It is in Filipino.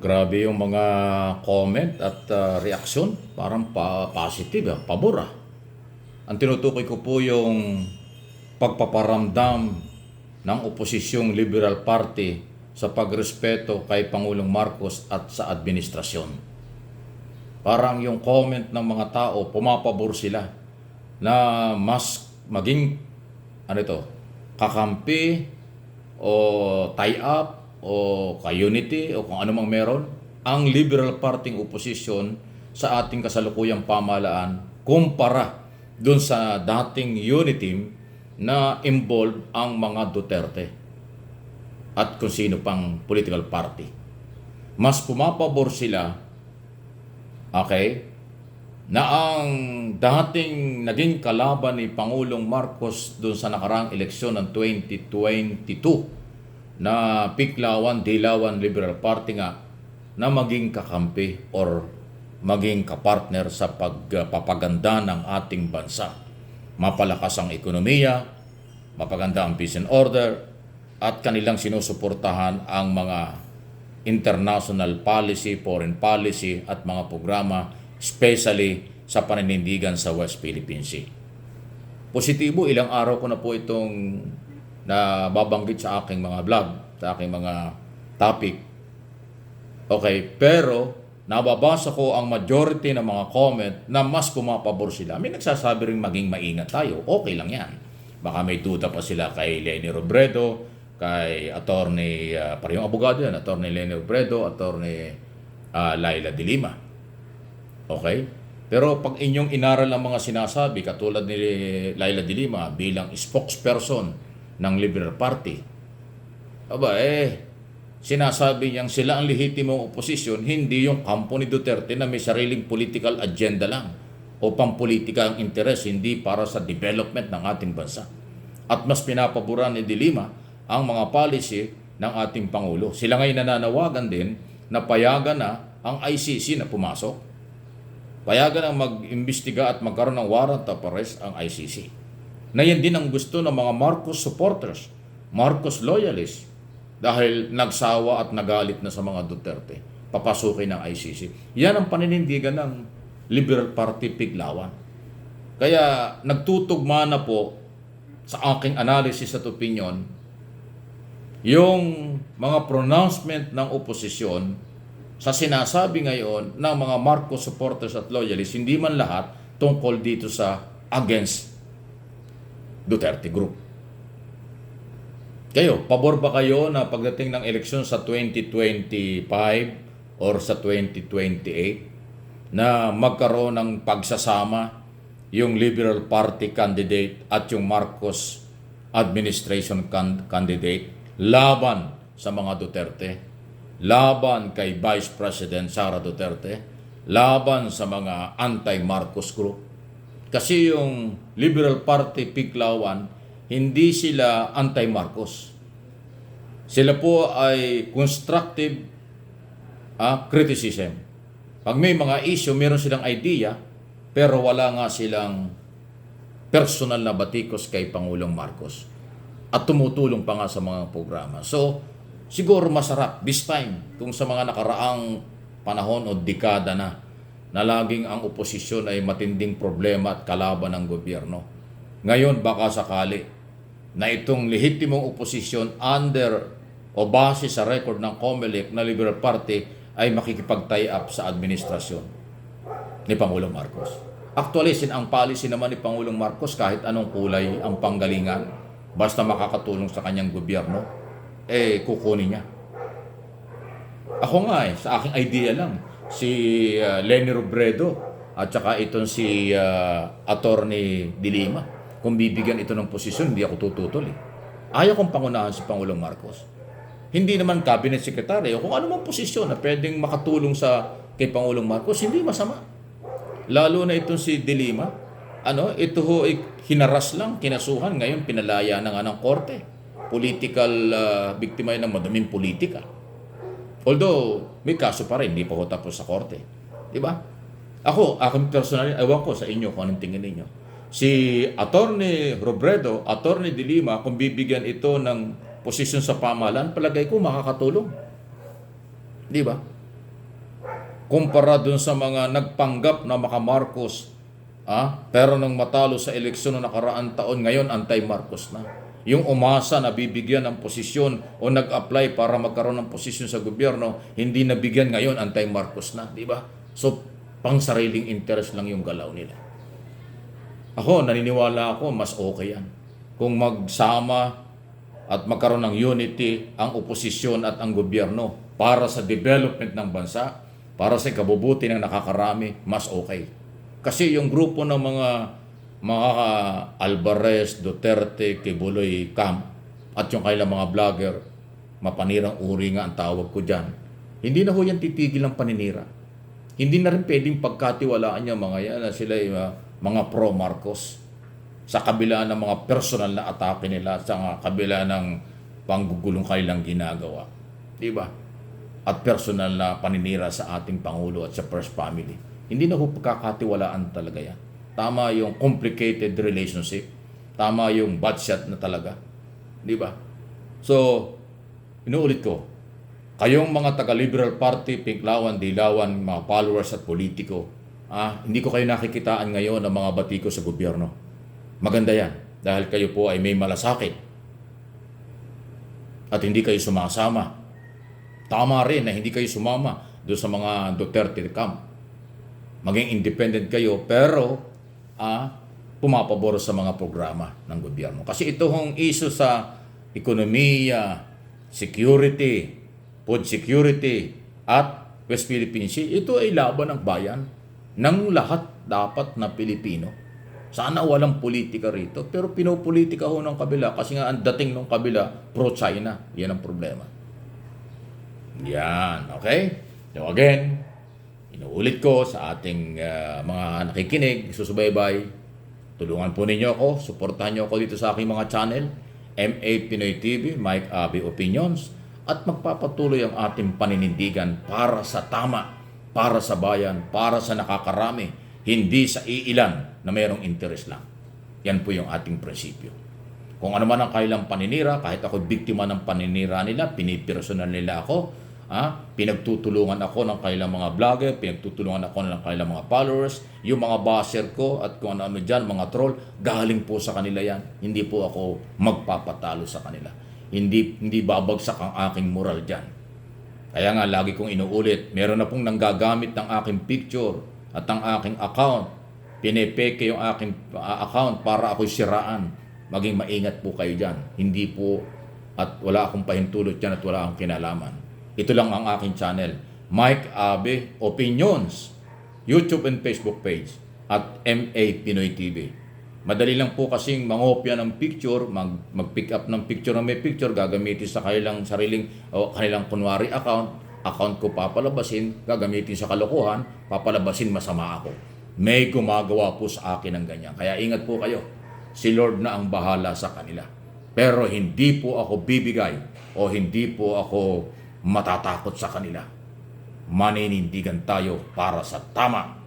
Grabe yung mga comment at reaksyon. Parang positive, pabor. Ang tinutukoy ko po yung pagpaparamdam ng oposisyong Liberal Party sa pagrespeto kay Pangulong Marcos at sa administrasyon. Parang yung comment ng mga tao, pumapabor sila na mas maging kakampi o tie-up o ka-unity o kung ano mang meron ang Liberal Party opposition sa ating kasalukuyang pamahalaan kumpara dun sa dating unity na involved ang mga Duterte at kung sino pang political party. Mas pumapabor sila, okay, na ang dating naging kalaban ni Pangulong Marcos doon sa nakaraang eleksyon ng 2022 na Piklawan, Dilawan, Liberal Party nga na maging kakampi or maging kapartner sa pagpapaganda ng ating bansa. Mapalakas ang ekonomiya, mapaganda ang peace and order, at kanilang sinusuportahan ang mga international policy, foreign policy at mga programa, especially sa paninindigan sa West Philippine Sea. Positibo, ilang araw ko na po itong nababanggit sa aking mga vlog, sa aking mga topic. Okay, pero nababasa ko ang majority ng mga comment na mas pumapabor sila. May nagsasabi rin maging maingat tayo. Okay lang yan. Baka may duda pa sila kay Leni Robredo, kay attorney, parehong abogado yan, attorney Leni Robredo, attorney Laila de Lima. Okay? Pero pag inyong inaral ang mga sinasabi, katulad ni Laila de Lima bilang spokesperson ng Liberal Party, sinasabi niyang sila ang lehitimong oposisyon, hindi yung kampo ni Duterte na may sariling political agenda lang o pampolitika ang interes, hindi para sa development ng ating bansa. At mas pinapaboran ni de Lima ang mga policy ng ating Pangulo. Sila ngayon nananawagan din na payagan na ang ICC na pumasok. Payagan ang mag-imbestiga at magkaroon ng warrant of arrest ang ICC. Na yan din ang gusto ng mga Marcos supporters, Marcos loyalists, dahil nagsawa at nagalit na sa mga Duterte, papasukin ng ICC. Yan ang paninindigan ng Liberal Party Piklawan. Kaya nagtutugma na po sa aking analysis at opinion yung mga pronouncement ng oposisyon sa sinasabi ngayon ng mga Marcos supporters at loyalists, hindi man lahat tungkol dito sa against Duterte Group. Kayo, pabor ba kayo na pagdating ng eleksyon sa 2025 or sa 2028 na magkaroon ng pagsasama yung Liberal Party candidate at yung Marcos administration candidate laban sa mga Duterte, laban kay Vice President Sara Duterte, laban sa mga anti-Marcos group? Kasi yung Liberal Party Piklawan, hindi sila anti-Marcos. Sila po ay constructive criticism. Pag may mga issue, meron silang idea, pero wala nga silang personal na batikos kay Pangulong Marcos. At tumutulong pa nga sa mga programa. So, siguro masarap this time kung sa mga nakaraang panahon o dekada na laging ang oposisyon ay matinding problema at kalaban ng gobyerno. Ngayon, baka sakali na itong lehitimong oposisyon under o base sa record ng COMELEC na Liberal Party ay makikipag-tie up sa administrasyon ni Pangulong Marcos. Actually, ang policy naman ni Pangulong Marcos, kahit anong kulay ang panggalingan, basta makakatulong sa kanyang gobyerno, kukunin niya. Ako nga sa aking idea lang, si Leni Robredo at saka itong si attorney de Lima, kung bibigyan ito ng posisyon, hindi ako tututol. Ayaw kong pangunahan si Pangulong Marcos. Hindi naman cabinet secretary o kung ano mang posisyon na pwedeng makatulong kay Pangulong Marcos, hindi masama. Lalo na itong si de Lima, ito ho ay hinaras lang, kinasuhan, ngayon pinalaya na nga ng korte. Political biktima ng madaming politika. Although, may kaso pa rin, hindi pa ho tapos sa korte. Diba? Akong personally, ewan ko sa inyo kung anong tingin ninyo. Si Attorney Robredo, Attorney de Lima, kung bibigyan ito ng posisyon sa pamahalaan, palagay ko makakatulong. Diba? kumpara dun sa mga nagpanggap na maka-Marcos, pero nang matalo sa eleksyon na nakaraang taon, ngayon anti-Marcos na. Yung umasa na bibigyan ng posisyon o nag-apply para magkaroon ng posisyon sa gobyerno, hindi nabigyan, ngayon anti-Marcos na, di ba? So, pang sariling interest lang yung galaw nila. Ako, naniniwala ako, mas okay yan. Kung magsama at magkaroon ng unity ang oposisyon at ang gobyerno para sa development ng bansa, para sa kabubuti ng nakakarami, mas okay. Kasi yung grupo ng mga Alvarez, Duterte, Kibuloy, Camp, at yung kailang mga vlogger, mapanirang uri nga ang tawag ko dyan, hindi na ho yan titigil ng paninira. Hindi na rin pwedeng pagkatiwalaan niya mga yan na sila mga pro-Marcos sa kabila ng mga personal na atake nila, sa kabila ng panggugulong kanilang ginagawa. Diba? At personal na paninira sa ating Pangulo at sa First Family. Hindi na ho pagkakatiwalaan talaga yan. Tama yung complicated relationship. Tama yung bad shot na talaga. Diba? So, inuulit ko, kayong mga taga-Liberal Party, Pinklawan, Dilawan, mga followers at politiko, hindi ko kayo nakikitaan ngayon ng mga batiko sa gobyerno. Maganda yan dahil kayo po ay may malasakit at hindi kayo sumasama. Tama rin na hindi kayo sumama doon sa mga Duterte camp. Maging independent kayo pero pumapabor sa mga programa ng gobyerno. Kasi itong issue sa ekonomiya, security, food security at West Philippine Sea, ito ay laban ng bayan ng lahat dapat na Pilipino. Sana walang politika rito, pero pinopolitika ho ng kabila kasi nga ang dating ng kabila pro-China. Yan ang problema. Yan, okay? So again, inuulit ko sa ating mga nakikinig, susubaybay, tulungan po ninyo ako, suportahan nyo ako dito sa aking mga channel, MA Pinoy TV, Mike Abe Opinions, at magpapatuloy ang ating paninindigan para sa tama, para sa bayan, para sa nakakarami, hindi sa iilan na mayroong interes lang. Yan po yung ating prinsipyo. Kung ano man ang kailang paninira, kahit ako biktima ng paninira nila, pinipersonal nila ako, pinagtutulungan ako ng kailang mga vlogger, pinagtutulungan ako ng kailang mga followers, yung mga basher ko at kung ano dyan, mga troll, galing po sa kanila yan. Hindi po ako magpapatalo sa kanila. Hindi babagsak ang aking moral dyan. Kaya nga, lagi kong inuulit, meron na pong nanggagamit ng aking picture at ang aking account. Pinepeke yung aking account para ako'y siraan. Maging maingat po kayo dyan. Hindi po, at wala akong pahintulot dyan at wala akong kinalaman. Ito lang ang aking channel, Mike Abe Opinions, YouTube and Facebook page, at MA Pinoy TV. Madali lang po kasing mangopya ng picture, mag-pick up ng picture na may picture, gagamitin sa kanilang sariling o kanilang kunwari account ko papalabasin, gagamitin sa kalokohan, papalabasin masama ako. May gumagawa po sa akin ng ganyan. Kaya ingat po kayo. Si Lord na ang bahala sa kanila. Pero hindi po ako bibigay o hindi po ako matatakot sa kanila. Maninindigan tayo para sa tama.